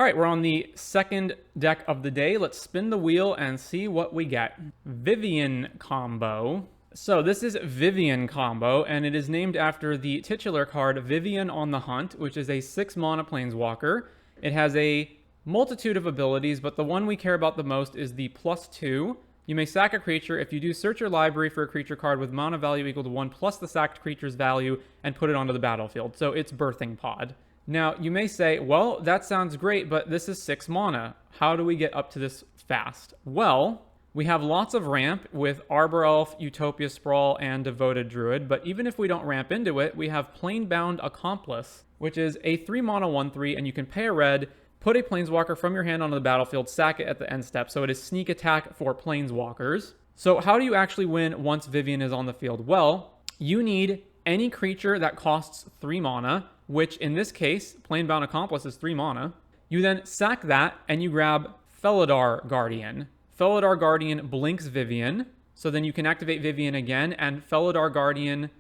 All right, we're on the second deck of the day. Let's spin the wheel and see what we get. Vivien combo. So this is Vivien combo, and it is named after the titular card Vivien on the Hunt, which is a 6 mana planeswalker. It has a multitude of abilities, but the one we care about the most is the +2. You may sack a creature. If you do, search your library for a creature card with mana value equal to 1 plus the sacked creature's value and put it onto the battlefield. So it's Birthing Pod. Now, you may say, well, that sounds great, but this is 6 mana. How do we get up to this fast? Well, we have lots of ramp with Arbor Elf, Utopia Sprawl, and Devoted Druid, but even if we don't ramp into it, we have Planebound Accomplice, which is a 3 mana 1/3, and you can pay a red, put a Planeswalker from your hand onto the battlefield, sack it at the end step, so it is sneak attack for Planeswalkers. So how do you actually win once Vivien is on the field? Well, you need any creature that costs 3 mana, which in this case, Planebound Accomplice is 3 mana. You then sack that, and you grab Felidar Guardian. Felidar Guardian blinks Vivien, so then you can activate Vivien again, and Felidar Guardian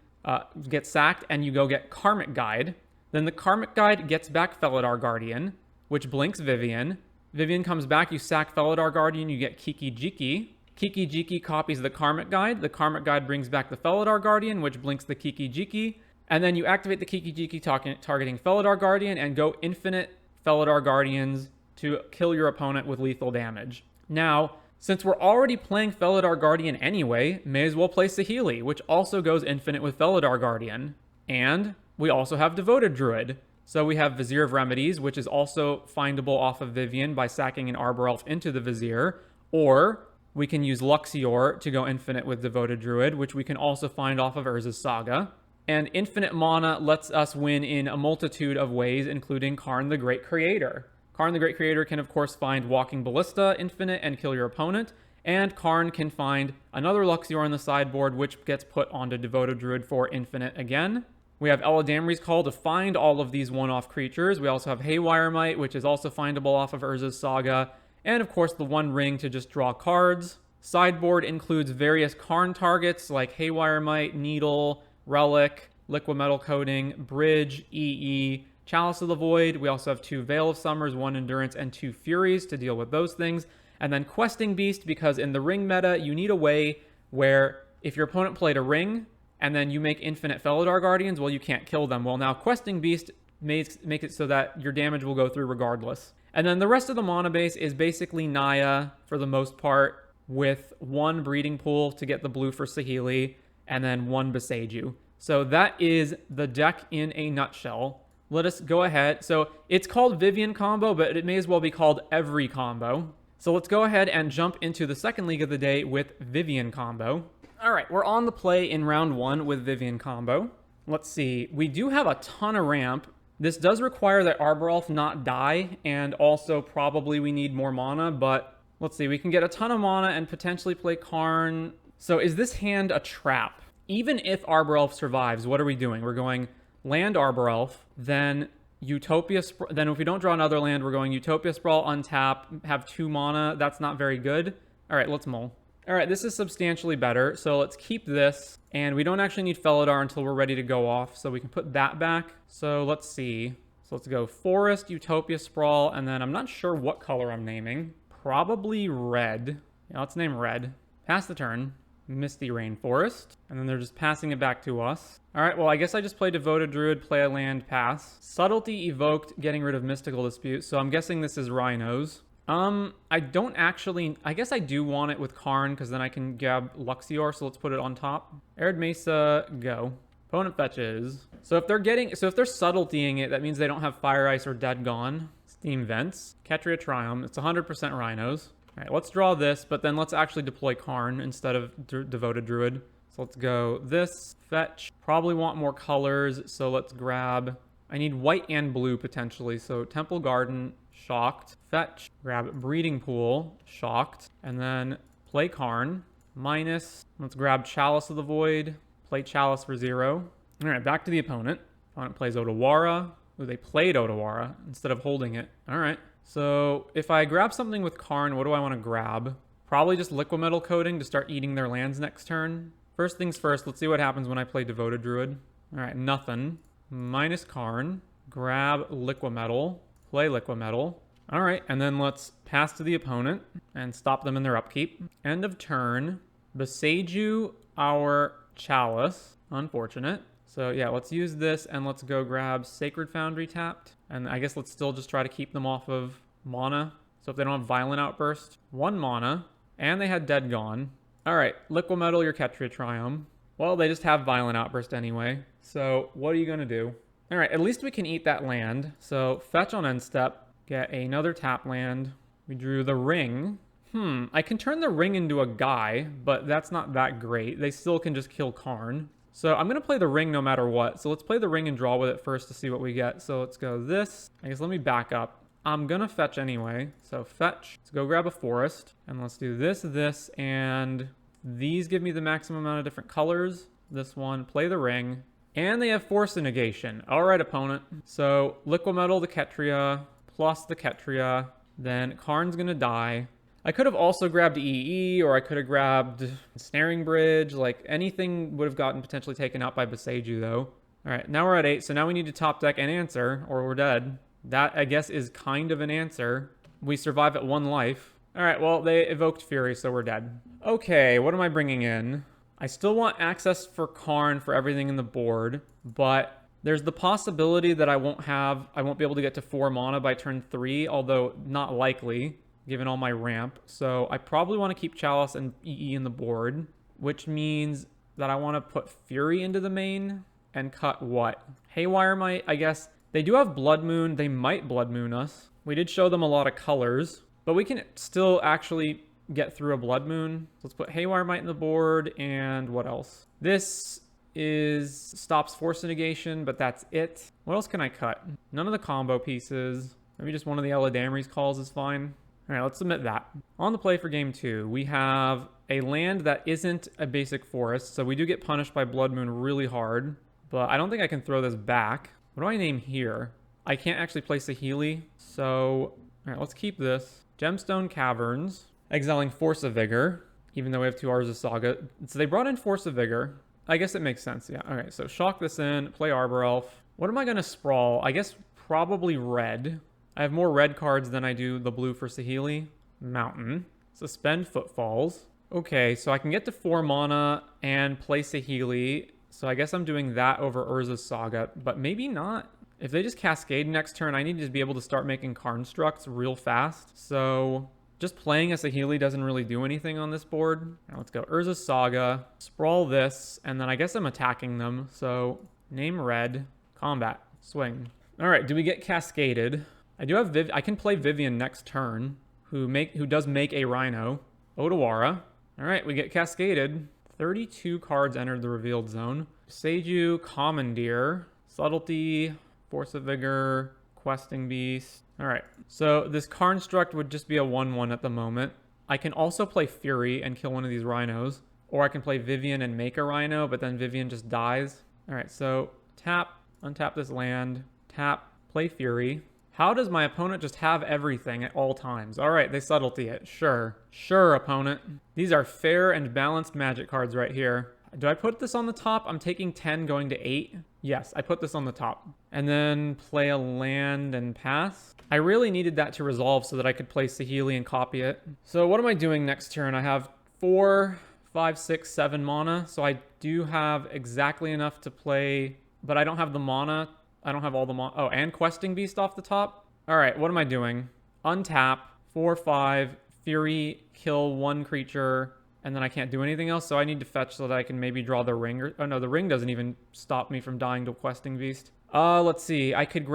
gets sacked, and you go get Karmic Guide. Then the Karmic Guide gets back Felidar Guardian, which blinks Vivien. Vivien comes back, you sack Felidar Guardian, you get Kiki Jiki. Kiki Jiki copies the Karmic Guide. The Karmic Guide brings back the Felidar Guardian, which blinks the Kiki Jiki. And then you activate the Kiki Jiki targeting Felidar Guardian and go infinite Felidar Guardians to kill your opponent with lethal damage. Now, since we're already playing Felidar Guardian anyway, may as well play Saheeli, which also goes infinite with Felidar Guardian. And we also have Devoted Druid. So we have Vizier of Remedies, which is also findable off of Vivien by sacking an Arbor Elf into the Vizier. Or we can use Luxior to go infinite with Devoted Druid, which we can also find off of Urza's Saga. And infinite mana lets us win in a multitude of ways, including Karn the Great Creator. Karn the Great Creator can, of course, find Walking Ballista infinite and kill your opponent. And Karn can find another Luxior on the sideboard, which gets put onto Devoted Druid for infinite again. We have Eladamri's Call to find all of these one-off creatures. We also have Haywire Might, which is also findable off of Urza's Saga. And, of course, the One Ring to just draw cards. Sideboard includes various Karn targets like Haywire Might, Needle, Relic, Liquid Metal Coating, Bridge, EE, Chalice of the Void. We also have 2 Veil of Summers, 1 Endurance, and 2 Furies to deal with those things. And then Questing Beast, because in the ring meta, you need a way where if your opponent played a ring and then you make infinite Felidar Guardians, well, you can't kill them. Well, now Questing Beast makes it so that your damage will go through regardless. And then the rest of the mana base is basically Naya for the most part, with 1 Breeding Pool to get the blue for Saheeli, and then 1 Boseiju. So that is the deck in a nutshell. Let us go ahead. So it's called Vivien combo, but it may as well be called every combo. So let's go ahead and jump into the second league of the day with Vivien combo. All right, we're on the play in round 1 with Vivien combo. Let's see. We do have a ton of ramp. This does require that Arbor Elf not die, and also probably we need more mana, but let's see. We can get a ton of mana and potentially play Karn. So is this hand a trap? Even if Arbor Elf survives, what are we doing? We're going land Arbor Elf, then Utopia then if we don't draw another land, we're going Utopia Sprawl, untap, have 2 mana. That's not very good. All right, let's mull. All right, this is substantially better. So let's keep this. And we don't actually need Felidar until we're ready to go off. So we can put that back. So let's see. So let's go Forest, Utopia Sprawl, and then I'm not sure what color I'm naming. Probably red. Yeah, let's name red. Pass the turn. Misty Rainforest, and then they're just passing it back to us. All right, well, I guess I just play Devoted Druid, play a land, pass. Subtlety evoked, getting rid of Mystical Dispute, so I'm guessing this is Rhinos. I don't actually, I guess I do want it with Karn, because then I can grab Luxior, so let's put it on top. Arid Mesa, go. Opponent fetches. So if they're subtletying it, that means they don't have Fire Ice or Dead Gone. Steam Vents, Ketria Triumph, it's 100% Rhinos. All right, let's draw this, but then let's actually deploy Karn instead of Devoted Druid. So let's go this, fetch. Probably want more colors, so let's grab... I need white and blue potentially, so Temple Garden, shocked. Fetch, grab Breeding Pool, shocked. And then play Karn, minus. Let's grab Chalice of the Void, play Chalice for 0. All right, back to the opponent. Opponent plays Otawara. Ooh, they played Otawara instead of holding it. All right. So if I grab something with Karn, what do I want to grab? Probably just Liquid Metal Coating to start eating their lands next turn. First things first, let's see what happens when I play Devoted Druid. All right, nothing. Minus Karn. Grab Liquid Metal. Play Liquid Metal. All right, and then let's pass to the opponent and stop them in their upkeep. End of turn. Boseiju our Chalice. Unfortunate. So yeah, let's use this and let's go grab Sacred Foundry tapped. And I guess let's still just try to keep them off of mana. So if they don't have Violent Outburst, 1 mana. And they had Dead Gone. All right, Liquimetal your Ketria Triumph. Well, they just have Violent Outburst anyway. So what are you going to do? All right, at least we can eat that land. So fetch on end step. Get another tap land. We drew the Ring. I can turn the Ring into a guy, but that's not that great. They still can just kill Karn. So I'm going to play the Ring no matter what. So let's play the Ring and draw with it first to see what we get. So let's go this. I guess let me back up. I'm going to fetch anyway. So fetch. Let's go grab a forest. And let's do this, this, and these give me the maximum amount of different colors. This one, play the Ring. And they have Force of Negation. All right, opponent. So Liquimetal the Ketria plus the Ketria. Then Karn's going to die. I could have also grabbed EE, or I could have grabbed Snaring Bridge. Like, anything would have gotten potentially taken out by Boseiju, though. All right, now we're at 8, so now we need to top deck and answer, or we're dead. That, I guess, is kind of an answer. We survive at 1 life. All right, well, they evoked Fury, so we're dead. Okay, what am I bringing in? I still want access for Karn for everything in the board, but there's the possibility that I won't be able to get to 4 mana by turn 3, although not likely, given all my ramp. So I probably want to keep Chalice and EE in the board, which means that I want to put Fury into the main and cut what? Haywire might, I guess. They do have Blood Moon. They might Blood Moon us. We did show them a lot of colors, but we can still actually get through a Blood Moon. Let's put Haywire Might in the board, and what else? This stops Force Negation, but that's it. What else can I cut? None of the combo pieces. Maybe just one of the Eladamri's calls is fine. All right, let's submit that. On the play for game 2, we have a land that isn't a basic forest, so we do get punished by Blood Moon really hard, but I don't think I can throw this back. What do I name here? I can't actually place a Healy, so all right, let's keep this. Gemstone Caverns, exiling Force of Vigor, even though we have 2 Urza Saga. So they brought in Force of Vigor. I guess it makes sense, yeah. Okay, so shock this in, play Arbor Elf. What am I going to sprawl? I guess probably red. I have more red cards than I do the blue for Saheeli. Mountain. Suspend Footfalls. Okay, so I can get to 4 mana and play Saheeli. So I guess I'm doing that over Urza's Saga, but maybe not. If they just Cascade next turn, I need to just be able to start making Karnstructs real fast. So just playing a Saheeli doesn't really do anything on this board. Now let's go Urza's Saga, sprawl this, and then I guess I'm attacking them. So name red, combat, swing. All right, do we get Cascaded? I do have I can play Vivien next turn, who does make a Rhino. Otawara. All right, we get Cascaded. 32 cards entered the revealed zone. Seiju, Commandeer, Subtlety, Force of Vigor, Questing Beast. All right, so this Karnstruct would just be a 1/1 at the moment. I can also play Fury and kill one of these Rhinos, or I can play Vivien and make a Rhino, but then Vivien just dies. All right, so tap, untap this land, tap, play Fury. How does my opponent just have everything at all times? All right, they Subtlety it. Sure. Sure, opponent. These are fair and balanced Magic cards right here. Do I put this on the top? I'm taking 10 going to 8. Yes, I put this on the top. And then play a land and pass. I really needed that to resolve so that I could play Saheeli and copy it. So what am I doing next turn? I have 4, 5, 6, 7 mana. So I do have exactly enough to play, but I don't have the mana. I don't have all the mana. Oh, and Questing Beast off the top. All right, what am I doing? Untap, 4, 5, Fury, kill 1 creature, and then I can't do anything else, so I need to fetch so that I can maybe draw the Ring. Oh no, the Ring doesn't even stop me from dying to Questing Beast. Let's see. I could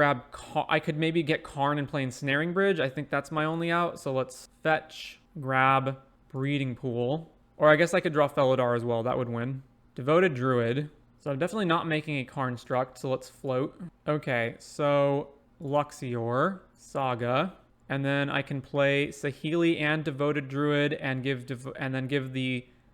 maybe get Karn and play Ensnaring Bridge. I think that's my only out, so let's fetch, grab, Breeding Pool. Or I guess I could draw Felidar as well. That would win. Devoted Druid. So I'm definitely not making a Karnstruct, so let's float. Okay, so Luxior, Saga, and then I can play Saheeli and Devoted Druid and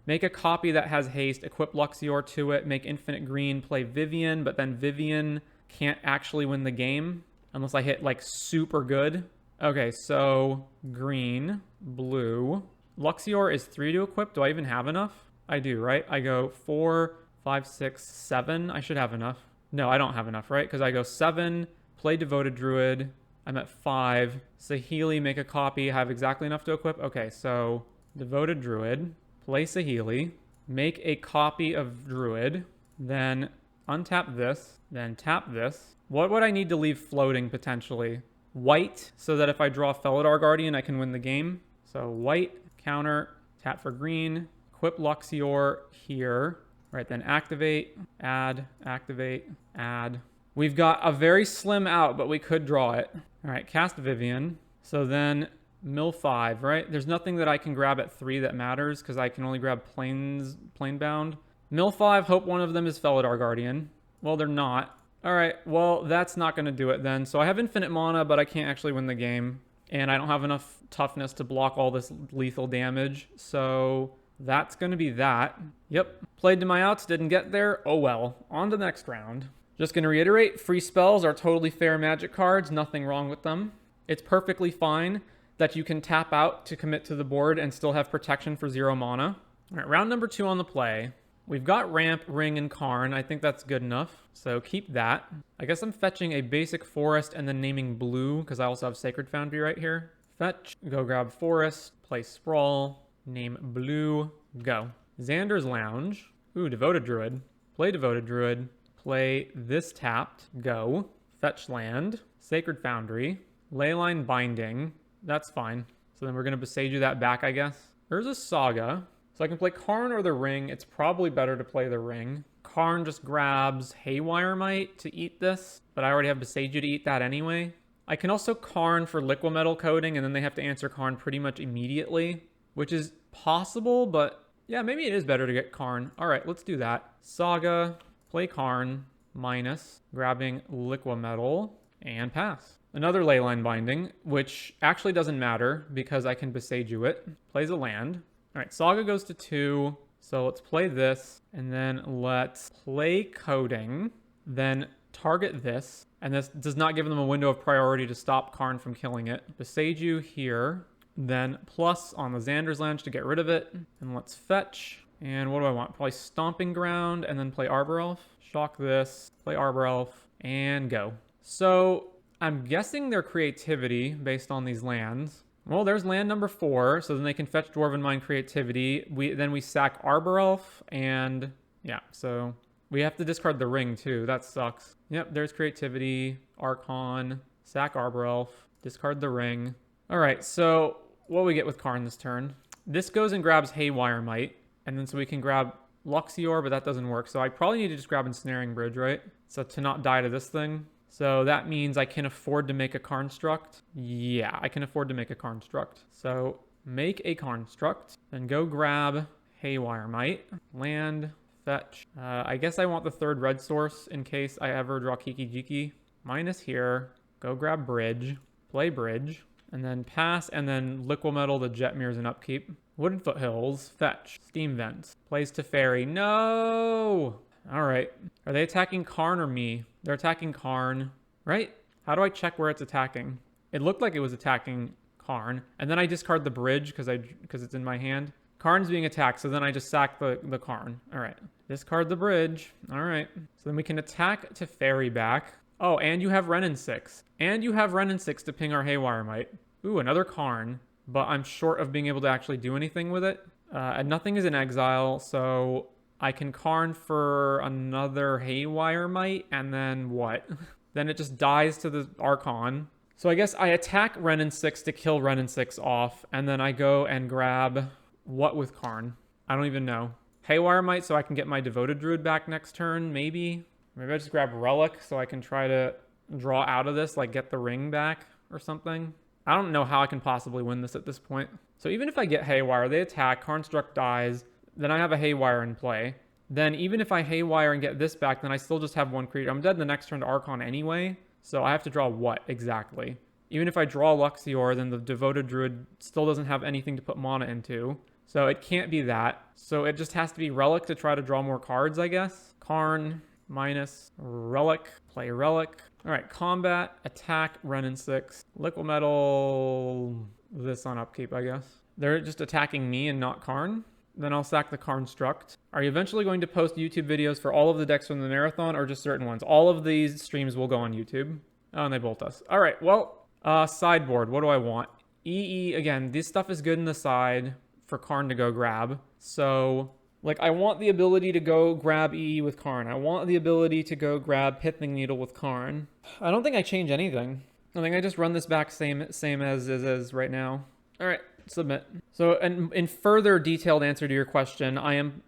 make a copy that has haste, equip Luxior to it, make infinite green, play Vivien, but then Vivien can't actually win the game unless I hit like super good. Okay, so green, blue. Luxior is 3 to equip. Do I even have enough? I do, right? I go 4, 5, 6, 7. I should have enough. No, I don't have enough, right? Because I go 7, play Devoted Druid, I'm at 5. Saheeli, make a copy, have exactly enough to equip. Okay, so Devoted Druid, play Saheeli, make a copy of Druid, then untap this, then tap this. What would I need to leave floating potentially? White, so that if I draw Felidar Guardian, I can win the game. So white, counter, tap for green, equip Luxior here. Right, then activate, add, activate, add. We've got a very slim out, but we could draw it. All right, cast Vivien. So then mill 5, right? There's nothing that I can grab at 3 that matters because I can only grab Planebound. Mill 5, hope one of them is Felidar Guardian. Well, they're not. All right, well, that's not going to do it then. So I have infinite mana, but I can't actually win the game. And I don't have enough toughness to block all this lethal damage. So that's going to be that. Yep, played to my outs, didn't get there. Oh well, on to the next round. Just going to reiterate, free spells are totally fair Magic cards, nothing wrong with them. It's perfectly fine that you can tap out to commit to the board and still have protection for 0 mana. All right, round number 2 on the play. We've got Ramp, Ring, and Karn. I think that's good enough, so keep that. I guess I'm fetching a basic Forest and then naming Blue, because I also have Sacred Foundry right here. Fetch, go grab Forest, play Sprawl, name Blue, go. Xander's Lounge. Ooh, Devoted Druid. Play Devoted Druid. Play this tapped. Go. Fetch land. Sacred Foundry. Leyline Binding. That's fine. So then we're going to Besage that back, I guess. There's a Saga. So I can play Karn or the Ring. It's probably better to play the Ring. Karn just grabs Haywire Might to eat this, but I already have Besage to eat that anyway. I can also Karn for Liquimetal coding, and then they have to answer Karn pretty much immediately, which is possible, but yeah, maybe it is better to get Karn. All right, let's do that. Saga, play Karn, minus, grabbing Liquimetal, and pass. Another Leyline Binding, which actually doesn't matter because I can Besage it. Plays a land. All right, Saga goes to 2. So let's play this, and then let's play Coding, then target this, and this does not give them a window of priority to stop Karn from killing it. Besage you here, then plus on the Xander's Lounge to get rid of it, and let's fetch. And what do I want? Probably Stomping Ground, and then play Arbor Elf. Shock this, play Arbor Elf, and go. So I'm guessing their creativity based on these lands. Well, there's land number 4, so then they can fetch Dwarven Mind Creativity. Then we sack Arbor Elf, and yeah, so we have to discard the Ring too. That sucks. Yep, there's Creativity, Archon, sack Arbor Elf, discard the Ring. All right, so what do we get with Karn this turn? This goes and grabs Haywire Might, and then so we can grab Luxior, but that doesn't work. So I probably need to just grab Ensnaring Bridge, right? So to not die to this thing. So that means I can afford to make a Construct. Yeah, I can afford to make a Construct. So make a Construct, then go grab Haywire Might, land, fetch. I guess I want the 3rd red source in case I ever draw Kiki Jiki. Minus here, go grab Bridge, play Bridge, and then pass, and then Liquimetal the Jetmir's an upkeep. Wooded Foothills, fetch, Steam Vents, plays Teferi. No! All right. Are they attacking Karn or me? They're attacking Karn, right? How do I check where it's attacking? It looked like it was attacking Karn, and then I discard the Bridge because it's in my hand. Karn's being attacked, so then I just sack the Karn. All right. Discard the Bridge. All right. So then we can attack Teferi back. Oh, and you have Renin 6. And you have Renin 6 to ping our Haywire Might. Ooh, another Karn, but I'm short of being able to actually do anything with it. And nothing is in exile, so I can Karn for another Haywire Might, and then what? Then it just dies to the Archon. So I guess I attack Renin 6 to kill Renin 6 off, and then I go and grab what with Karn? I don't even know. Haywire Might so I can get my Devoted Druid back next turn, maybe? Maybe I just grab Relic so I can try to draw out of this, like get the Ring back or something. I don't know how I can possibly win this at this point. So even if I get Haywire, they attack, Construct dies, then I have a Haywire in play. Then even if I Haywire and get this back, then I still just have 1 creature. I'm dead the next turn to Archon anyway, so I have to draw what exactly? Even if I draw Luxior, then the Devoted Druid still doesn't have anything to put mana into. So it can't be that. So it just has to be Relic to try to draw more cards, I guess. Karn, minus, Relic, play Relic. All right, combat, attack, Renin 6. Liquimetal, this on upkeep, I guess. They're just attacking me and not Karn. Then I'll sack the Construct. Are you eventually going to post YouTube videos for all of the decks from the marathon or just certain ones? All of these streams will go on YouTube. Oh, and they bolt us. All right, well, Sideboard, what do I want? EE, again, this stuff is good in the side for Karn to go grab. So, like, I want the ability to go grab EE with Karn. I want the ability to go grab Pithing Needle with Karn. I don't think I change anything. I think I just run this back same as is right now. All right, submit. So, and in further detailed answer to your question, I'm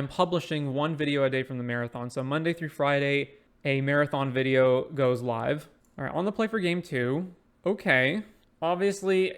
publishing one video a day from the marathon. So Monday through Friday, a marathon video goes live. All right, on the play for game 2. Okay. Obviously,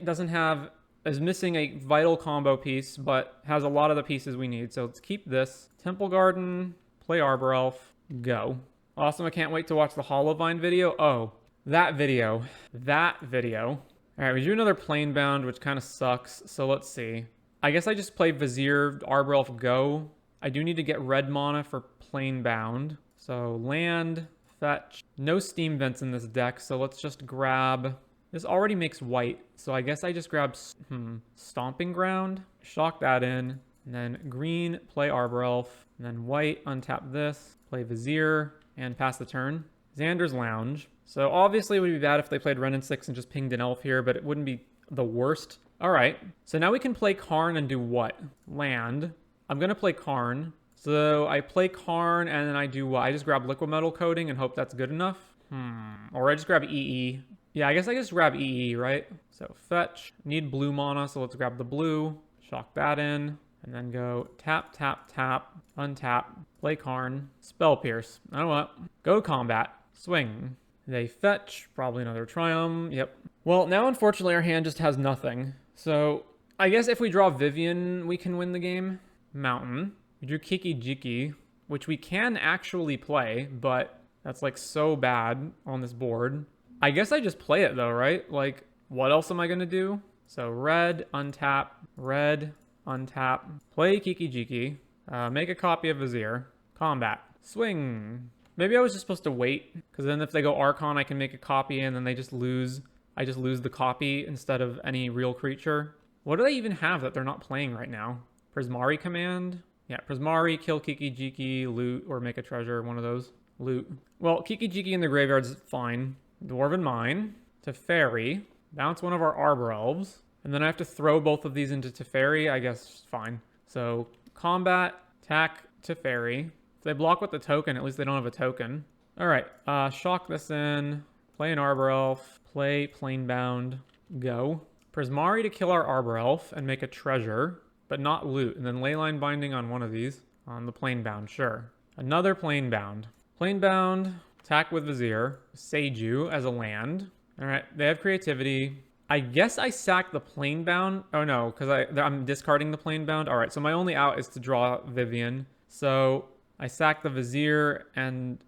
is missing a vital combo piece, but has a lot of the pieces we need. So let's keep this. Temple Garden, play Arbor Elf, go. Awesome, I can't wait to watch the Hollowvine video. Oh, that video. All right, we do another Planebound, which kind of sucks. So let's see. I guess I just play Vizier, Arbor Elf, go. I do need to get red mana for Planebound. So land, fetch. No Steam Vents in this deck, so let's just grab... This already makes white, so I guess I just grab Stomping Ground, shock that in, and then green, play Arbor Elf, and then white, untap this, play Vizier, and pass the turn. Xander's Lounge. So obviously it would be bad if they played Wrenn and 6 and just pinged an elf here, but it wouldn't be the worst. All right, so now we can play Karn and do what? Land. I'm going to play Karn. So I play Karn and then I do what? I just grab Liquid Metal Coating and hope that's good enough. Or I just grab EE. Yeah, I guess I just grab EE, right? So fetch. Need blue mana, so let's grab the blue. Shock that in. And then go tap, tap, tap. Untap. Play Karn. Spell Pierce. I don't know what. Go to combat. Swing. They fetch. Probably another Triumph. Yep. Well, now unfortunately our hand just has nothing. So I guess if we draw Vivien, we can win the game. Mountain. We drew Kiki Jiki, which we can actually play, but that's like so bad on this board. I guess I just play it though, right? Like, what else am I gonna do? So red, untap, play Kiki Jiki, make a copy of Vizier, combat, swing. Maybe I was just supposed to wait, because then if they go Archon, I can make a copy and then they just lose. I just lose the copy instead of any real creature. What do they even have that they're not playing right now? Prismari command? Yeah, Prismari, kill Kiki Jiki, loot, or make a treasure, one of those. Loot. Well, Kiki Jiki in the graveyard's fine. Dwarven Mine, Teferi, bounce one of our Arbor Elves, and then I have to throw both of these into Teferi, I guess fine. So, combat, attack, Teferi. If they block with the token, at least they don't have a token. Alright, shock this in, play an Arbor Elf, play Planebound, go. Prismari to kill our Arbor Elf and make a treasure, but not loot, and then Leyline Binding on one of these, on the Planebound, sure. Another Planebound. Planebound, attack with Vizier, Seiju as a land. All right, they have creativity. I guess I sack the Planebound. Oh no, because I'm discarding the Planebound. All right, so my only out is to draw Vivien. So I sack the Vizier and,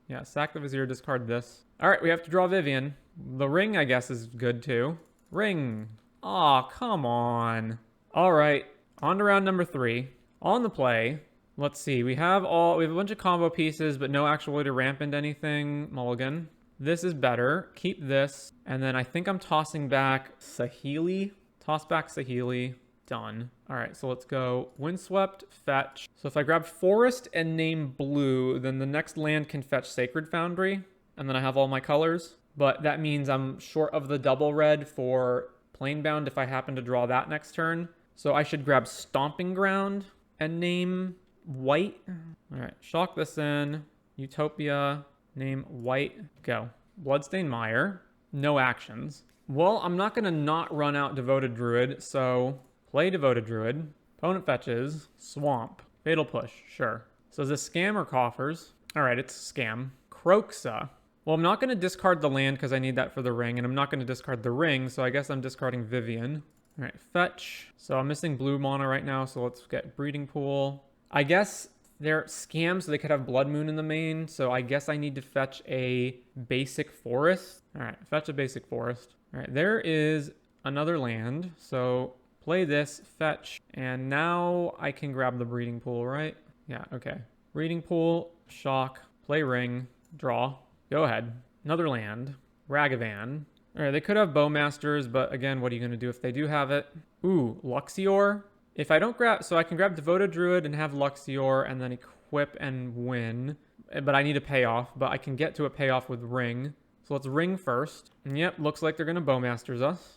yeah, sack the Vizier, discard this. All right, we have to draw Vivien. The ring, I guess, is good too. Ring. Aw, come on. All right, on to round number 3. On the play, let's see. We have a bunch of combo pieces, but no actual way to ramp into anything. Mulligan. This is better. Keep this. And then I think I'm tossing back Saheeli. Toss back Saheeli. Done. All right, so let's go Windswept, fetch. So if I grab Forest and name blue, then the next land can fetch Sacred Foundry. And then I have all my colors. But that means I'm short of the double red for Planebound if I happen to draw that next turn. So I should grab Stomping Ground and name white. All right, shock this in. Utopia, name white, go. Bloodstained Mire, no actions. Well, I'm not going to not run out Devoted Druid, so play Devoted Druid. Opponent fetches, Swamp, Fatal Push, sure. So is this Scam or Coffers? All right, it's Scam. Croxa. Well, I'm not going to discard the land because I need that for the ring, and I'm not going to discard the ring, so I guess I'm discarding Vivien. All right, fetch. So I'm missing blue mana right now, so let's get Breeding Pool. I guess they're scams, so they could have Blood Moon in the main, so I guess I need to fetch a basic forest. All right, fetch a basic forest. All right, there is another land, so play this, fetch, and now I can grab the Breeding Pool, right? Yeah, okay. Breeding Pool, shock, play ring, draw. Go ahead. Another land. Ragavan. All right, they could have Bowmasters, but again, what are you going to do if they do have it? Ooh, Luxior. If I don't grab... So I can grab Devoted Druid and have Luxior and then equip and win. But I need a payoff. But I can get to a payoff with Ring. So So let's ring first. Yep, looks like they're going to Bowmasters us.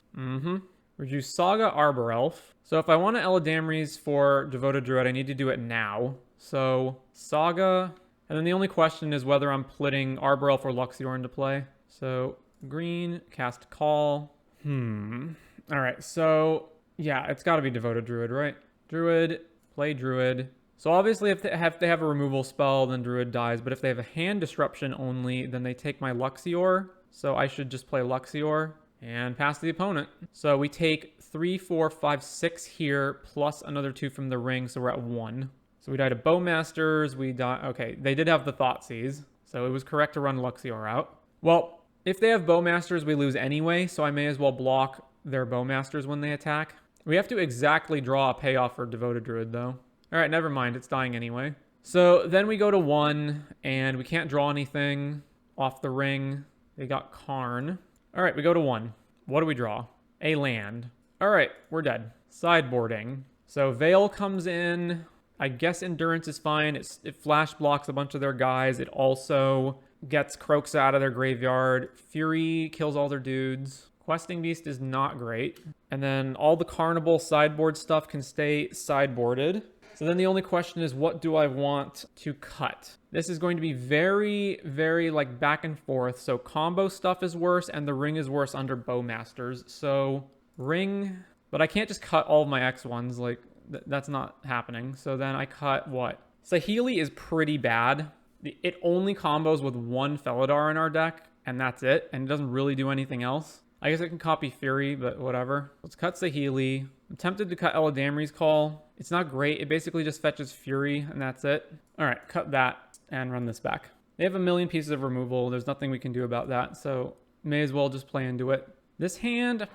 Reduce Saga Arbor Elf. So if I want to Eladamri's for Devoted Druid, I need to do it now. So Saga, and then the only question is whether I'm putting Arbor Elf or Luxior into play. So green, cast Call. All right, so yeah, it's got to be Devoted Druid, right? Druid, play Druid. So obviously if they have a removal spell, then Druid dies. But if they have a hand disruption only, then they take my Luxior. So I should just play Luxior and pass the opponent. So we take 3, 4, 5, 6 here, plus another 2 from the ring, so we're at 1. So we died to Bowmasters, we died... Okay, they did have the Thoughtseize, so it was correct to run Luxior out. Well, if they have Bowmasters, we lose anyway, so I may as well block their Bowmasters when they attack. We have to exactly draw a payoff for Devoted Druid, though. All right, never mind, it's dying anyway. So then we go to 1, and we can't draw anything off the ring. They got Karn. All right, we go to 1. What do we draw? A land. All right, we're dead. Sideboarding. So Veil comes in. I guess Endurance is fine. It flash blocks a bunch of their guys. It also gets Kroxa out of their graveyard. Fury kills all their dudes. Questing Beast is not great. And then all the Carnival sideboard stuff can stay sideboarded. So then the only question is, what do I want to cut? This is going to be very, very like back and forth. So combo stuff is worse and the ring is worse under Bowmasters. So ring, but I can't just cut all of my X1s. Like that's not happening. So then I cut what? Saheeli is pretty bad. It only combos with 1 Felidar in our deck and that's it. And it doesn't really do anything else. I guess I can copy Fury, but whatever. Let's cut Saheeli. I'm tempted to cut Eladamri's Call. It's not great. It basically just fetches Fury, and that's it. All right, cut that and run this back. They have a million pieces of removal. There's nothing we can do about that, so may as well just play into it. This hand,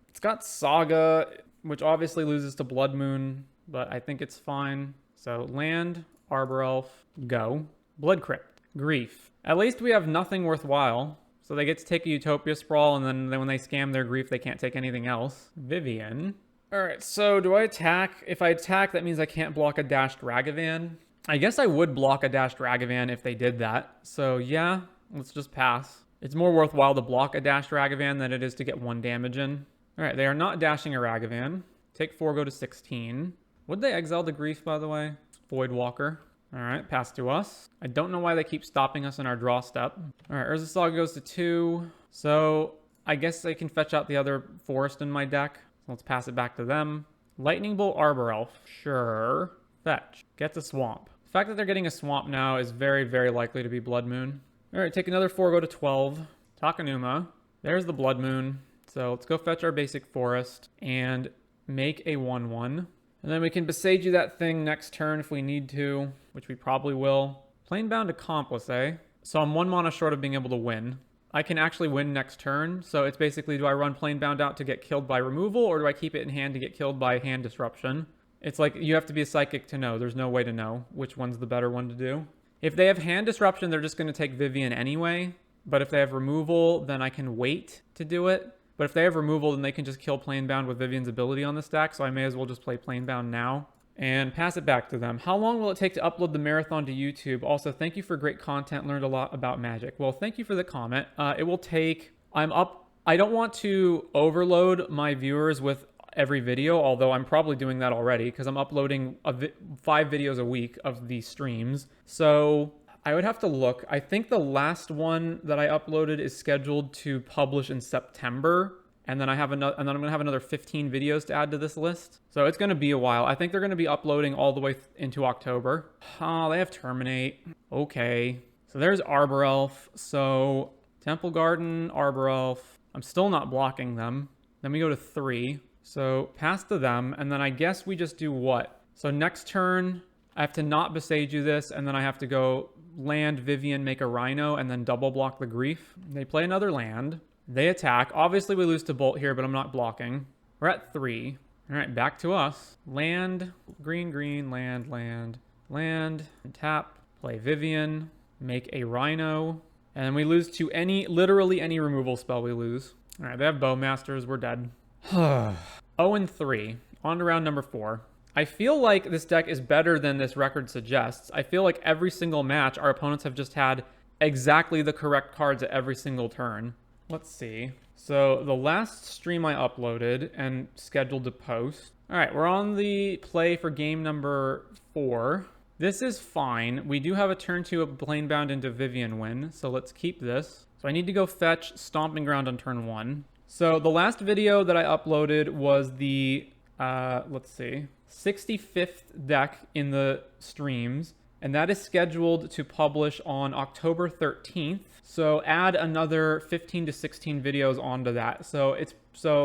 it's got Saga, which obviously loses to Blood Moon, but I think it's fine. So land, Arbor Elf, go. Blood Crypt, Grief. At least we have nothing worthwhile. So they get to take a Utopia Sprawl, and then when they scam their Grief, they can't take anything else. Vivien. All right, so do I attack? If I attack, that means I can't block a dashed Ragavan. I guess I would block a dashed Ragavan if they did that. So yeah, let's just pass. It's more worthwhile to block a dashed Ragavan than it is to get 1 damage in. All right, they are not dashing a Ragavan. Take 4, go to 16. Would they exile the Grief, by the way? Voidwalker. All right, pass to us. I don't know why they keep stopping us in our draw step. All right, Urza Saga goes to 2. So I guess I can fetch out the other forest in my deck. So let's pass it back to them. Lightning Bolt Arbor Elf. Sure. Fetch. Gets a swamp. The fact that they're getting a swamp now is very, very likely to be Blood Moon. All right, take another 4, go to 12. Takenuma. There's the Blood Moon. So let's go fetch our basic forest and make a 1/1. And then we can Besage You that thing next turn if we need to, which we probably will. Planebound Accomplice, eh? So I'm 1 mana short of being able to win. I can actually win next turn. So it's basically, do I run Planebound out to get killed by removal, or do I keep it in hand to get killed by hand disruption? It's like, you have to be a psychic to know. There's no way to know which one's the better one to do. If they have hand disruption, they're just going to take Vivien anyway. But if they have removal, then I can wait to do it. But if they have removal, then they can just kill Planebound with Vivien's ability on the stack, so I may as well just play Planebound now and pass it back to them. How long will it take to upload the marathon to YouTube? Also, thank you for great content. Learned a lot about Magic. Well, thank you for the comment. It will take... I don't want to overload my viewers with every video, although I'm probably doing that already because I'm uploading 5 videos a week of these streams. So I would have to look. I think the last one that I uploaded is scheduled to publish in September. And then I'm going to have another 15 videos to add to this list. So it's going to be a while. I think they're going to be uploading all the way into October. Oh, they have Terminate. Okay. So there's Arbor Elf. So Temple Garden, Arbor Elf. I'm still not blocking them. Then we go to 3. So pass to them. And then I guess we just do what? So next turn, I have to not Besage You this. And then I have to go land, Vivien, make a Rhino, and then double block the Grief. They play another land. They attack. Obviously, we lose to Bolt here, but I'm not blocking. We're at 3. All right, back to us. Land, green, green, land, land, land, and tap. Play Vivien, make a Rhino, and we lose to literally any removal spell we lose. All right, they have Bowmasters. We're dead. 0-3. On to round number 4. I feel like this deck is better than this record suggests. I feel like every single match, our opponents have just had exactly the correct cards at every single turn. Let's see. So the last stream I uploaded and scheduled to post. All right, we're on the play for game number 4. This is fine. We do have a turn 2 of Planebound into Vivien win, so let's keep this. So I need to go fetch Stomping Ground on turn 1. So the last video that I uploaded was the, let's see, 65th deck in the streams, and that is scheduled to publish on October 13th. So add another 15 to 16 videos onto that. So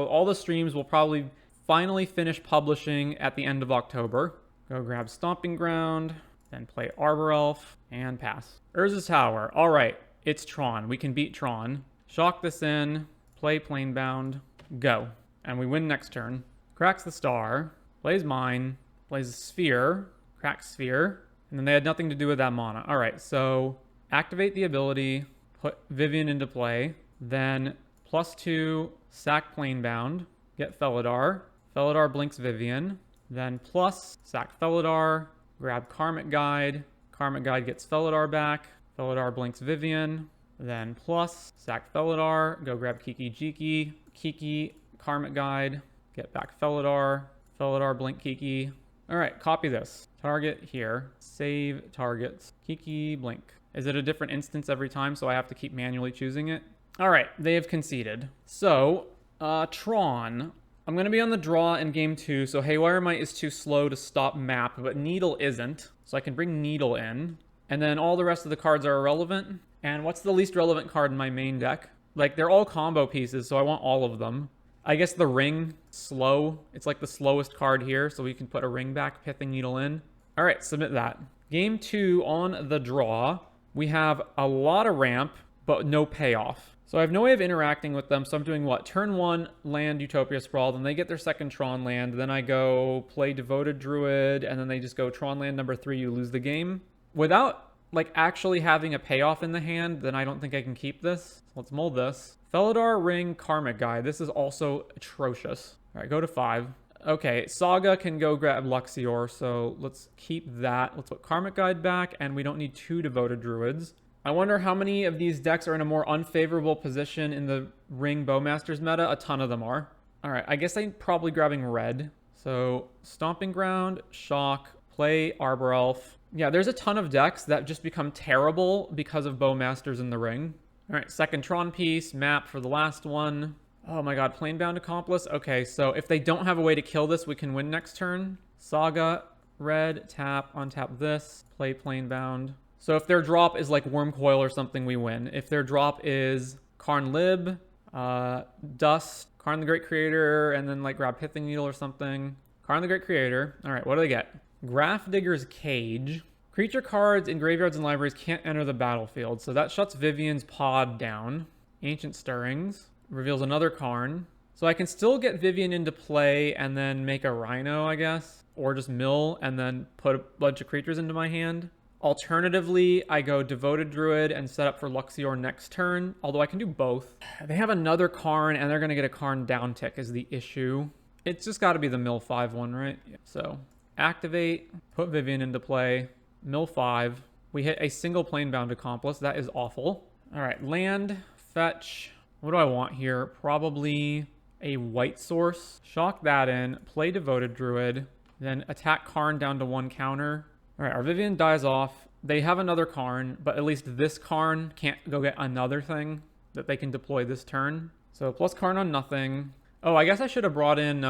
all the streams will probably finally finish publishing at the end of October. Go grab Stomping Ground, then play Arbor Elf, and pass. Urza's Tower. All right, it's Tron. We can beat Tron. Shock this in, play Planebound, go. And we win next turn. Cracks the Star, plays Mine, plays a Sphere, cracks Sphere, and then they had nothing to do with that mana. All right, so activate the ability, put Vivien into play, then +2, sack Planebound, get Felidar. Felidar blinks Vivien, then plus sack Felidar, grab Karmic Guide. Karmic Guide gets Felidar back. Felidar blinks Vivien, then plus sack Felidar, go grab Kiki Jiki. Kiki, Karmic Guide, get back Felidar. Felidar blink Kiki. All right, copy this. Target here. Save targets. Kiki blink. Is it a different instance every time, so I have to keep manually choosing it? All right, they have conceded. So, Tron. I'm going to be on the draw in game 2, so Haywire Might is too slow to stop map, but Needle isn't. So I can bring Needle in. And then all the rest of the cards are irrelevant. And what's the least relevant card in my main deck? Like, they're all combo pieces, so I want all of them. I guess the Ring, slow. It's like the slowest card here, so we can put a Ring back, Pithing Needle in. All right, submit that. Game 2 on the draw. We have a lot of ramp, but no payoff. So I have no way of interacting with them, so I'm doing what? Turn 1, land Utopia Sprawl, then they get their second Tron land, then I go play Devoted Druid, and then they just go Tron land number 3, you lose the game. Without, like, actually having a payoff in the hand, then I don't think I can keep this. So let's mold this. Felidar, Ring, Karmic Guide. This is also atrocious. All right, go to 5. Okay, Saga can go grab Luxior, so let's keep that. Let's put Karmic Guide back, and we don't need 2 Devoted Druids. I wonder how many of these decks are in a more unfavorable position in the Ring Bowmasters meta. A ton of them are. All right, I guess I'm probably grabbing red. So Stomping Ground, Shock, play Arbor Elf. Yeah, there's a ton of decks that just become terrible because of Bowmasters in the Ring. All right, second Tron piece, map for the last one. Oh my god, Planebound Accomplice. Okay, so if they don't have a way to kill this, we can win next turn. Saga, red, tap, untap this, play Planebound. So if their drop is like Wormcoil or something, we win. If their drop is Karn Lib, Dust, Karn the Great Creator, and then like grab Pithing Needle or something. Karn the Great Creator. All right, what do they get? Graph Digger's Cage. Creature cards in graveyards and libraries can't enter the battlefield, so that shuts Vivien's pod down. Ancient Stirrings. Reveals another Karn. So I can still get Vivien into play and then make a Rhino, I guess. Or just mill and then put a bunch of creatures into my hand. Alternatively, I go Devoted Druid and set up for Luxior next turn, although I can do both. They have another Karn, and they're going to get a Karn down tick is the issue. It's just got to be the mill 5 one, right? Yeah. So activate, put Vivien into play, mill 5. We hit a single Planebound Accomplice. That is awful. All right, land, fetch. What do I want here? Probably a white source. Shock that in, play Devoted Druid, then attack Karn down to 1 counter. All right, our Vivien dies off. They have another Karn, but at least this Karn can't go get another thing that they can deploy this turn. So plus Karn on nothing. Oh, I guess I should have brought in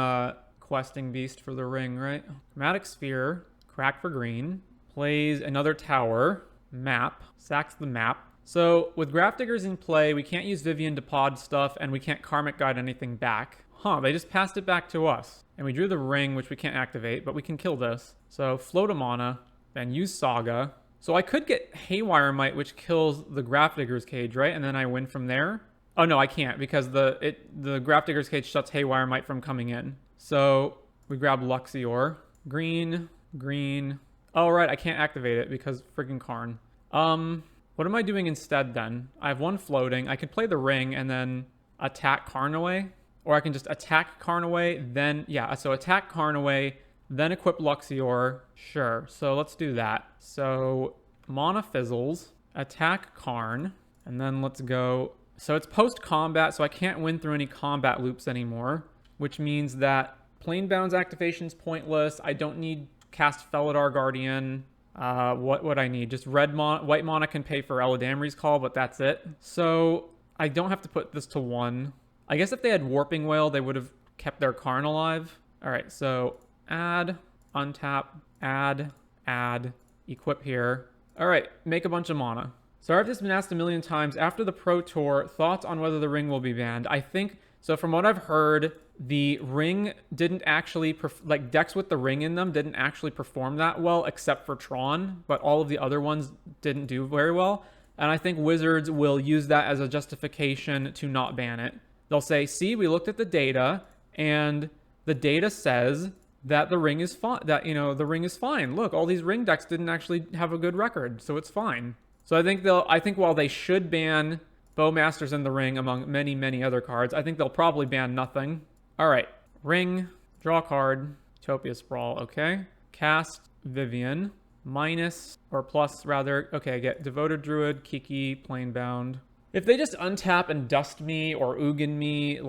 Questing Beast for the Ring, right? Chromatic Sphere, crack for green, plays another tower, map, sacks the map. So with Graph Diggers in play, we can't use Vivien to pod stuff, and we can't Karmic Guide anything back. Huh, they just passed it back to us. And we drew the Ring, which we can't activate, but we can kill this. So float a mana. Then use Saga. So I could get Haywire Might, which kills the Graph Digger's Cage, right? And then I win from there. Oh, no, I can't because the Graph Digger's Cage shuts Haywire Might from coming in. So we grab Luxior. Green, green. Oh, right, I can't activate it because freaking Karn. What am I doing instead then? I have 1 floating. I could play the Ring and then attack Karn away. Or I can just attack Karn away, then, yeah, so attack Karn away, then equip Luxior. Sure, so let's do that. So mana fizzles. attack Karn, and then let's go. So it's post-combat, so I can't win through any combat loops anymore, which means that Planebound's activation's pointless. I don't need cast Felidar Guardian. What would I need? Just white mana can pay for Eladamri's Call, but that's it. So I don't have to put this to 1. I guess if they had Warping Wail, they would have kept their Karn alive. All right, so add, untap, add, equip here. All right, make a bunch of mana. So I've just been asked a million times, after the Pro Tour, thoughts on whether the ring will be banned. I think, so from what I've heard, the ring didn't actually, like decks with the ring in them didn't actually perform that well, except for Tron, but all of the other ones didn't do very well. And I think Wizards will use that as a justification to not ban it. They'll say, see, we looked at the data, and the data says that the ring is fine, that, the ring is fine. Look, all these ring decks didn't actually have a good record, so it's fine. So I think while they should ban Bowmasters in the Ring among many, many other cards, I think they'll probably ban nothing. All right, ring, draw card, Utopia Sprawl, okay. Cast Vivien, minus, or plus rather, okay, get Devoted Druid, Kiki, Planebound. If they just untap and dust me or Ugin me,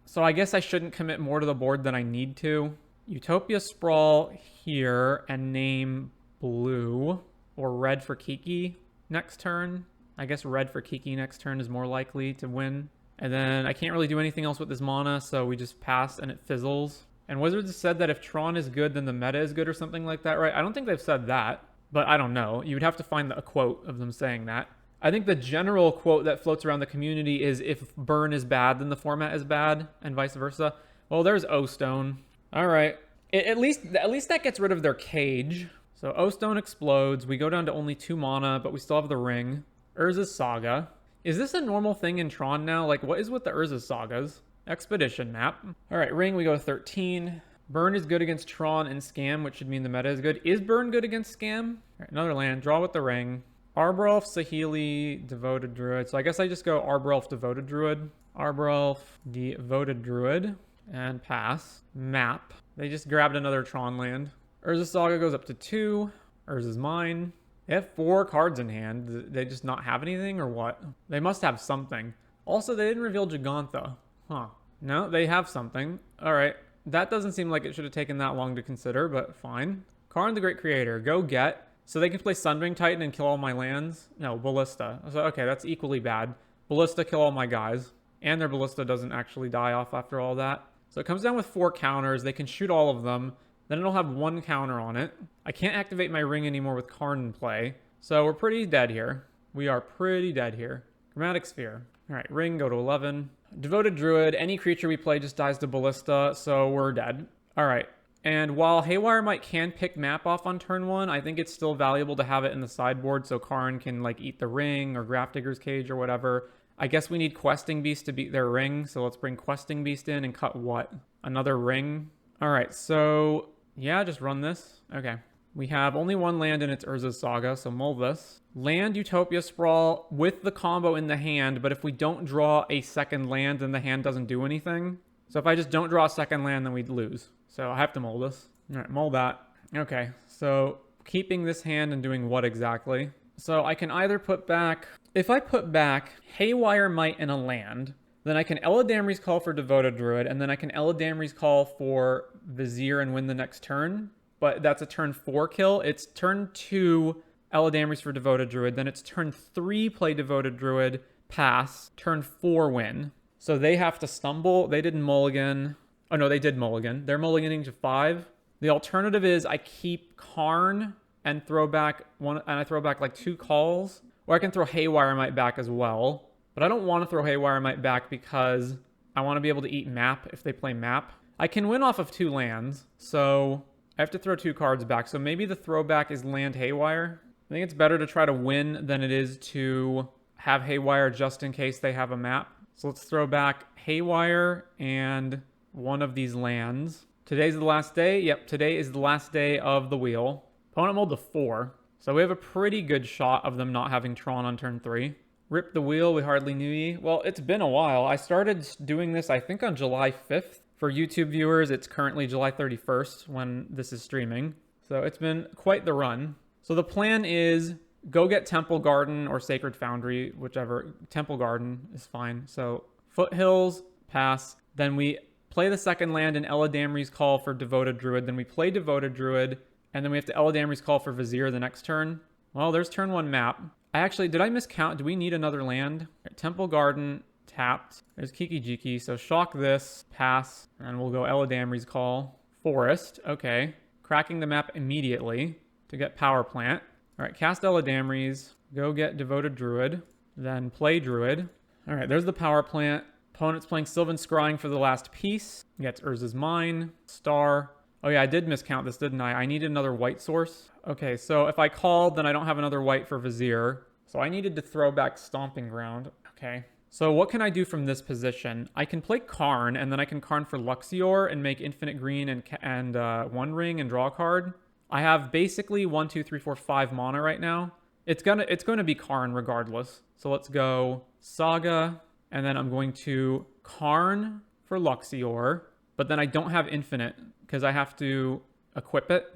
so I guess I shouldn't commit more to the board than I need to. Utopia Sprawl here and name blue or red for Kiki next turn. I guess red for Kiki next turn is more likely to win. And then I can't really do anything else with this mana, so we just pass and it fizzles. And Wizards has said that if Tron is good, then the meta is good or something like that, right? I don't think they've said that, but I don't know. You would have to find a quote of them saying that. I think the general quote that floats around the community is if burn is bad, then the format is bad, and vice versa. Well, there's O-Stone. All right. At least that gets rid of their cage. So O-Stone explodes. We go down to only 2 mana, but we still have the ring. Urza's Saga. Is this a normal thing in Tron now? Like, what is with the Urza's Sagas? Expedition map. All right, ring, we go to 13. Burn is good against Tron and Scam, which should mean the meta is good. Is Burn good against Scam? All right, another land. Draw with the ring. Arborelf, Saheeli, Devoted Druid. So I guess I just go Arborelf, Devoted Druid. Arborelf, Devoted Druid. And pass. Map. They just grabbed another Tron land. Urza's Saga goes up to 2. Urza's mine. They have 4 cards in hand. Do they just not have anything or what? They must have something. Also, they didn't reveal Gigantha. Huh. No, they have something. All right. That doesn't seem like it should have taken that long to consider, but fine. Karn the Great Creator. Go get. So they can play Sunbring Titan and kill all my lands? No, Ballista. So, okay, that's equally bad. Ballista, kill all my guys. And their Ballista doesn't actually die off after all that. So it comes down with 4 counters. They can shoot all of them. Then it'll have 1 counter on it. I can't activate my ring anymore with Karn in play. So we're pretty dead here. We are pretty dead here. Chromatic Sphere. All right, ring, go to 11. Devoted Druid. Any creature we play just dies to Ballista, so we're dead. All right. And while Haywire Might can pick map off on turn 1, I think it's still valuable to have it in the sideboard so Karn can eat the ring or Grafdigger's Cage or whatever. I guess we need Questing Beast to beat their ring, so let's bring Questing Beast in and cut what? Another ring? All right, so yeah, just run this. Okay. We have only 1 land in its Urza's Saga, so mull this. Land Utopia Sprawl with the combo in the hand, but if we don't draw a second land, then the hand doesn't do anything. So if I just don't draw a second land, then we'd lose. So I have to mull this. All right, mull that. Okay, so keeping this hand and doing what exactly? So I can either put back... If I put back Haywire Might in a land, then I can Eladamri's Call for Devoted Druid, and then I can Eladamri's Call for Vizier and win the next turn. But that's a turn 4 kill. It's turn 2, Eladamri's for Devoted Druid. Then it's turn 3, play Devoted Druid, pass. Turn 4, win. So they have to stumble. They didn't mulligan. Oh, no, they did mulligan. They're mulliganing to 5. The alternative is I keep Karn and throw back 2 calls. Or I can throw Haywire Might back as well. But I don't want to throw Haywire Might back because I want to be able to eat map if they play map. I can win off of 2 lands, so I have to throw 2 cards back. So maybe the throwback is land Haywire. I think it's better to try to win than it is to have Haywire just in case they have a map. So let's throw back Haywire and one of these lands. Today's the last day. Yep, today is the last day of the wheel. Opponent mulled to 4. So we have a pretty good shot of them not having Tron on turn 3. Rip the wheel, we hardly knew ye. Well, it's been a while. I started doing this, I think, on July 5th. For YouTube viewers, it's currently July 31st when this is streaming. So it's been quite the run. So the plan is go get Temple Garden or Sacred Foundry, whichever. Temple Garden is fine. So Foothills, pass. Then we play the second land in Eladamri's Call for Devoted Druid. Then we play Devoted Druid. And then we have to Eladamri's Call for Vizier the next turn. Well, there's turn 1 map. Did I miscount? Do we need another land? Right, Temple Garden, tapped. There's Kiki Jiki. So shock this, pass. And we'll go Eladamri's Call. Forest, okay. Cracking the map immediately to get Power Plant. All right, cast Eladamri's. Go get Devoted Druid. Then play Druid. All right, there's the Power Plant. Opponent's playing Sylvan Scrying for the last piece. Gets Urza's Mine. Star. Oh yeah, I did miscount this, didn't I? I needed another white source. Okay, so if I called, then I don't have another white for Vizier. So I needed to throw back Stomping Ground. Okay. So what can I do from this position? I can play Karn, and then I can Karn for Luxior and make infinite green and One Ring and draw a card. I have basically 1, 2, 3, 4, 5 mana right now. It's gonna be Karn regardless. So let's go Saga, and then I'm going to Karn for Luxior, but then I don't have infinite because I have to equip it.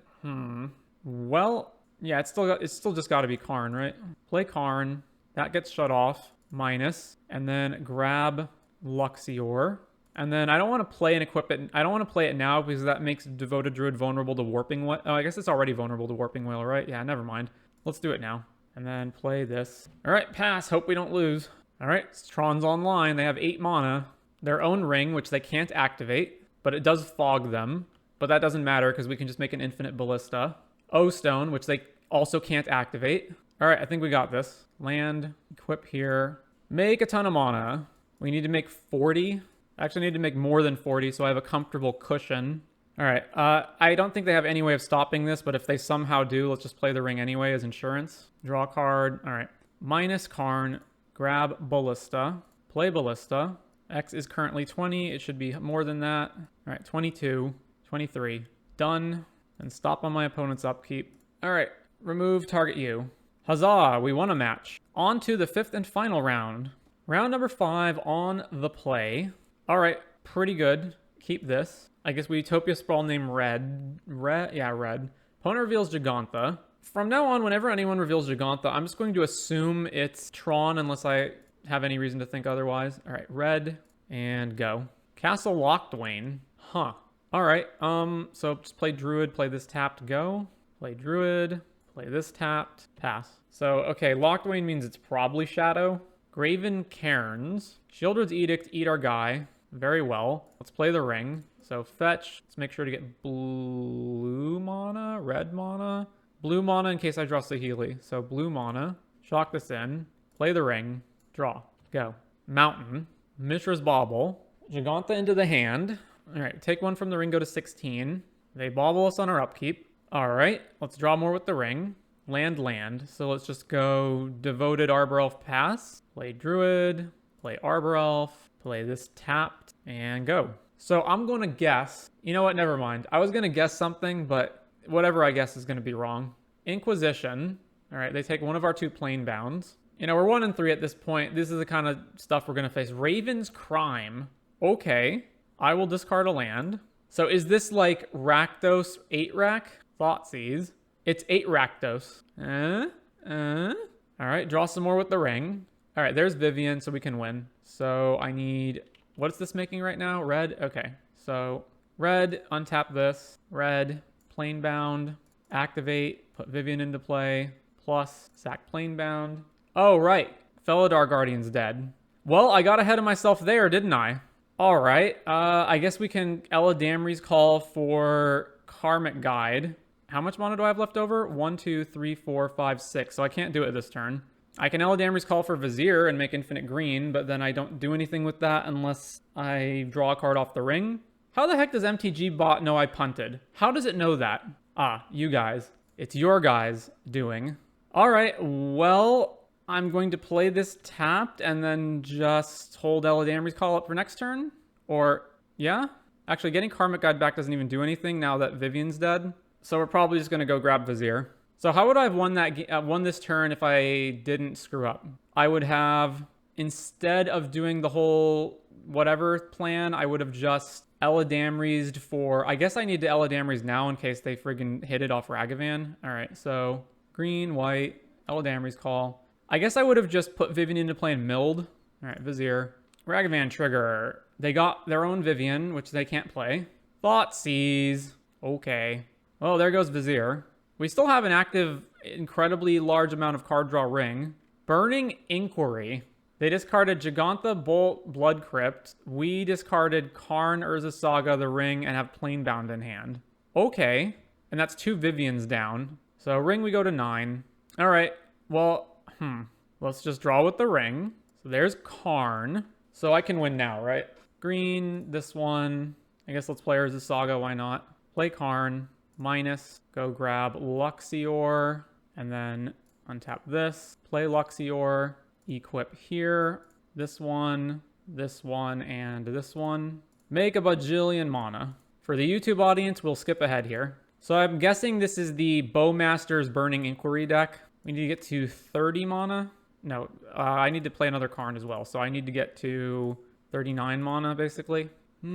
Well, yeah, it's still just got to be Karn, right? Play Karn. That gets shut off. Minus. And then grab Luxior. And then I don't want to play and equip it. I don't want to play it now because that makes Devoted Druid vulnerable to Warping Whale. Oh, I guess it's already vulnerable to Warping Whale, right? Yeah, never mind. Let's do it now. And then play this. All right, pass. Hope we don't lose. All right, Tron's online. They have 8 mana. Their own ring, which they can't activate, but it does fog them. But that doesn't matter because we can just make an infinite ballista. O-Stone, which they also can't activate. All right, I think we got this. Land, equip here. Make a ton of mana. We need to make 40. I actually need to make more than 40, so I have a comfortable cushion. All right, I don't think they have any way of stopping this, but if they somehow do, let's just play the ring anyway as insurance. Draw a card. All right, minus Karn. Grab Ballista. Play Ballista. X is currently 20. It should be more than that. All right, 22, 23. Done. And stop on my opponent's upkeep. All right, remove target you. Huzzah, we won a match. On to the 5th and final round. Round number 5 on the play. All right, pretty good. Keep this. I guess we Utopia Sprawl name Red. Yeah, Red. Opponent reveals Gigantha. From now on, whenever anyone reveals Gigantha, I'm just going to assume it's Tron unless I have any reason to think otherwise. All right, red and go. Castle Lockdwain. Huh. All right, so just play Druid, play this tapped, go. Play Druid, play this tapped, pass. So, okay, Lockdwain means it's probably Shadow. Graven Cairns. Shieldred's Edict, eat our guy. Very well. Let's play the ring. So fetch. Let's make sure to get blue mana, red mana. Blue mana in case I draw Saheeli. So blue mana. Shock this in. Play the ring. Draw. Go. Mountain. Mishra's Bauble. Gigantha into the hand. All right, take one from the ring, go to 16. They bauble us on our upkeep. All right, let's draw more with the ring. Land. So let's just go Devoted Arbor Elf, pass. Play Druid. Play Arbor Elf. Play this tapped and go. So I'm going to guess. You know what? Never mind. I was going to guess something, but whatever I guess is going to be wrong. Inquisition. All right, they take one of our 2 plane bounds. You know, we're 1 and 3 at this point. This is the kind of stuff we're going to face. Raven's Crime. Okay. I will discard a land. So is this like Rakdos 8-rack? Thoughtseize. It's 8 Rakdos. All right, draw some more with the ring. All right, there's Vivien, so we can win. So I need... What's this making right now? Red? Okay. So red, untap this. Red, plane bound, activate, put Vivien into play, plus sack plane bound. Oh, right. Felidar Guardian's dead. Well, I got ahead of myself there, didn't I? All right. I guess we can Eladamri's Call for Karmic Guide. How much mana do I have left over? 1, 2, 3, 4, 5, 6. So I can't do it this turn. I can Eladamri's Call for Vizier and make infinite green, but then I don't do anything with that unless I draw a card off the ring. How the heck does MTG bot know I punted? How does it know that? Ah, you guys. It's your guys doing. All right, well, I'm going to play this tapped and then just hold Eladamri's Call up for next turn. Or, yeah? Actually, getting Karmic Guide back doesn't even do anything now that Vivien's dead. So we're probably just going to go grab Vizier. So how would I have won this turn if I didn't screw up? I would have, instead of doing the whole whatever plan, I would have just Eladamri'd for... I guess I need to Eladamri's now in case they friggin' hit it off Ragavan. All right, so green, white, Eladamri's Call. I guess I would have just put Vivien into play and milled. All right, Vizier. Ragavan trigger. They got their own Vivien, which they can't play. Thoughtseize. Okay. Well, there goes Vizier. We still have an active, incredibly large amount of card draw ring. Burning Inquiry. They discarded Gigantha, Bolt, Blood Crypt. We discarded Karn, Urza's Saga, the Ring, and have Planebound in hand. Okay. And that's 2 Viviens down. So ring, we go to 9. All right. Well, let's just draw with the ring. So there's Karn. So I can win now, right? Green, this one. I guess let's play Urza's Saga. Why not? Play Karn. Minus. Go grab Luxior. And then untap this. Play Luxior. Equip here. This one, and this one. Make a bajillion mana. For the YouTube audience, we'll skip ahead here. So I'm guessing this is the Bowmaster's Burning Inquiry deck. We need to get to 30 mana. No, I need to play another Karn as well. So I need to get to 39 mana, basically. All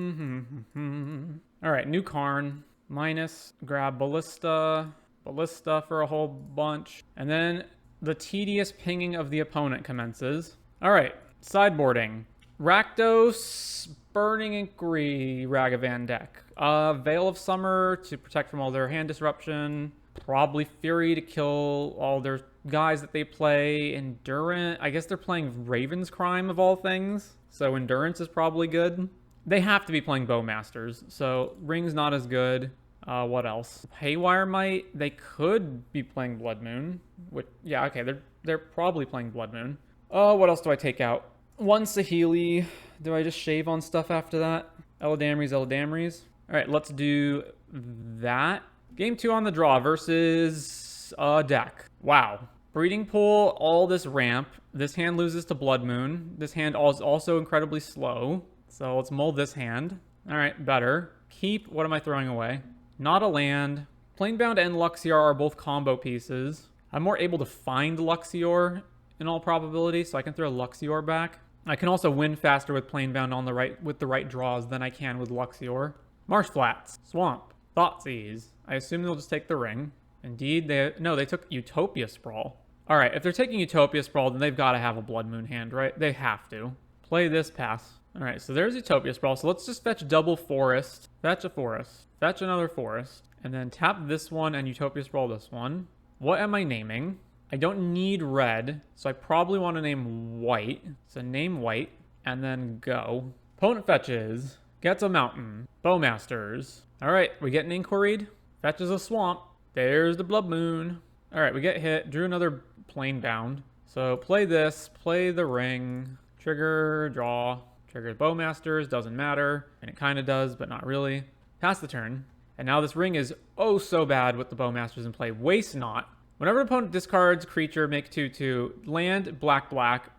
right, new Karn. Minus, grab Ballista. Ballista for a whole bunch. And then the tedious pinging of the opponent commences. All right, sideboarding. Rakdos Burning Inquiry Ragavan deck. Veil of Summer to protect from all their hand disruption. Probably Fury to kill all their guys that they play. Endurance. I guess they're playing Raven's Crime of all things. So Endurance is probably good. They have to be playing Bowmasters. So Ring's not as good. What else? Haywire Might. They could be playing Blood Moon. Which, yeah, okay. They're probably playing Blood Moon. What else do I take out? One Saheeli. Do I just shave on stuff after that? Eladamri's. All right, let's do that. Game 2 on the draw versus a deck. Wow. Breeding Pool, all this ramp. This hand loses to Blood Moon. This hand is also incredibly slow. So let's mold this hand. All right, better. Keep, what am I throwing away? Not a land. Planebound and Luxior are both combo pieces. I'm more able to find Luxior in all probability, so I can throw Luxior back. I can also win faster with Planebound on the right with the right draws than I can with Luxior. Marsh Flats, Swamp, Thoughtseize. I assume they'll just take the ring. Indeed, they took Utopia Sprawl. All right, if they're taking Utopia Sprawl, then they've got to have a Blood Moon hand, right? They have to. Play this, pass. All right, so there's Utopia Sprawl. So let's just fetch double forest. Fetch a forest. Fetch another forest. And then tap this one and Utopia Sprawl this one. What am I naming? I don't need red, so I probably want to name white. So name white, and then go. Opponent fetches. Gets a mountain. Bowmasters. All right, we get an Inquiried. Fetches a swamp. There's the Blood Moon. All right, we get hit. Drew another Planebound. So play this. Play the ring. Trigger, draw. Trigger Bowmasters. Doesn't matter. And it kind of does, but not really. Pass the turn. And now this ring is oh so bad with the Bowmasters in play. Waste not. Whenever an opponent discards creature, make 2/2. Land, black,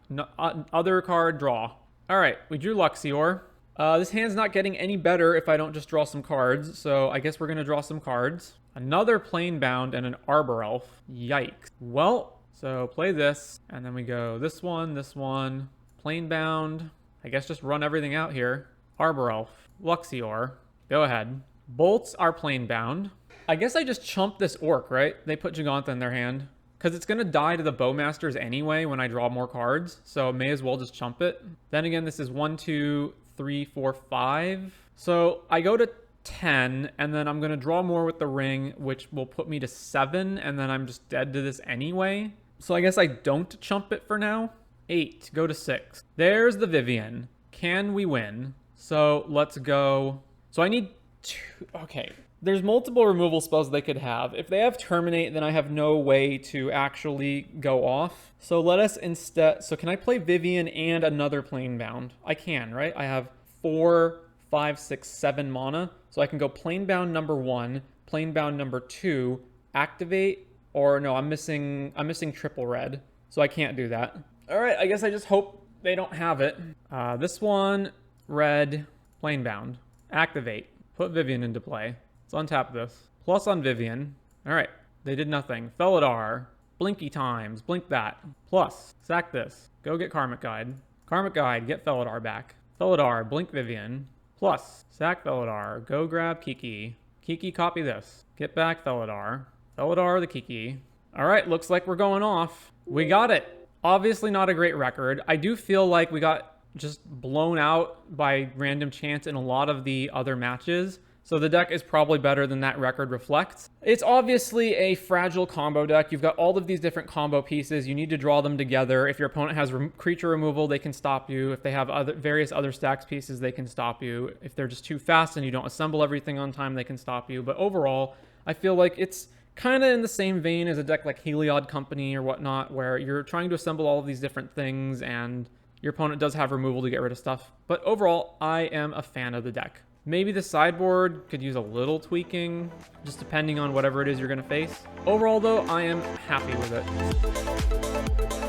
no, other card, draw. All right, we drew Luxior. This hand's not getting any better if I don't just draw some cards, so I guess we're going to draw some cards. Another Planebound and an Arbor Elf. Yikes. Well, so play this, and then we go this one, Planebound. I guess just run everything out here. Arbor Elf, Luxior. Go ahead. Bolts are Planebound. I guess I just chump this Orc, right? They put Gigantha in their hand. Because it's going to die to the Bowmasters anyway when I draw more cards, so I may as well just chump it. Then again, this is 1, 2, 3, 4, 5. So I go to 10, and then I'm going to draw more with the ring, which will put me to 7, and then I'm just dead to this anyway. So I guess I don't chump it for now. 8, go to 6. There's the Vivien. Can we win? So let's go. So I need 2. Okay. There's multiple removal spells they could have. If they have Terminate, then I have no way to actually go off. So let us instead... So can I play Vivien and another Planebound? I can, right? I have 4, 5, 6, 7 mana. So I can go Planebound number 1, Planebound number 2, activate, or no, I'm missing triple red. So I can't do that. All right, I guess I just hope they don't have it. This one, red, Planebound, activate, put Vivien into play. Let's untap this. Plus on Vivien. All right, they did nothing. Felidar, Blinky Times, blink that. Plus, sack this. Go get Karmic Guide. Karmic Guide, get Felidar back. Felidar, blink Vivien. Plus, sack Felidar, go grab Kiki. Kiki, copy this. Get back Felidar. Felidar, the Kiki. All right, looks like we're going off. We got it. Obviously not a great record. I do feel like we got just blown out by random chance in a lot of the other matches. So the deck is probably better than that record reflects. It's obviously a fragile combo deck. You've got all of these different combo pieces. You need to draw them together. If your opponent has creature removal, they can stop you. If they have various other stacks pieces, they can stop you. If they're just too fast and you don't assemble everything on time, they can stop you. But overall, I feel like it's kind of in the same vein as a deck like Heliod Company or whatnot, where you're trying to assemble all of these different things and your opponent does have removal to get rid of stuff. But overall, I am a fan of the deck. Maybe the sideboard could use a little tweaking, just depending on whatever it is you're going to face. Overall, though, I am happy with it.